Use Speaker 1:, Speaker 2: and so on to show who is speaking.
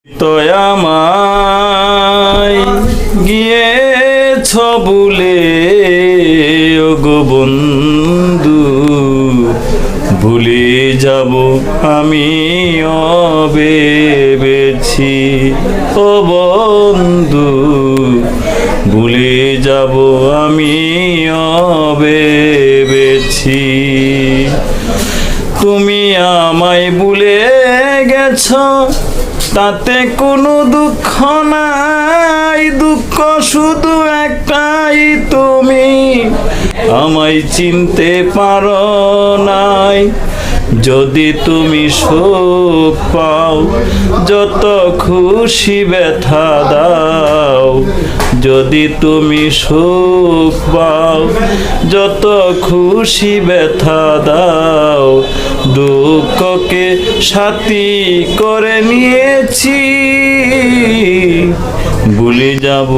Speaker 1: তো আমায় গিয়েছ ভুলে ওগো বন্ধু, ভুলে যাব আমি ভেবেছি। ও বন্ধু, ভুলে যাব আমি ভেবেছি। তুমি আমায় ভুলে গেছ, তাতে কোনো দুঃখ নাই, দুঃখ শুধু একটাই, তুমি আমায় চিনতে পারো নাই। যদি তুমি সুখ পাও, যত খুশি ব্যথা দাও। যদি তুমি সুখ পাও, যত খুশি ব্যথা দাও। দুঃখকে সাথী করে নিয়েছি, ভুলে যাব।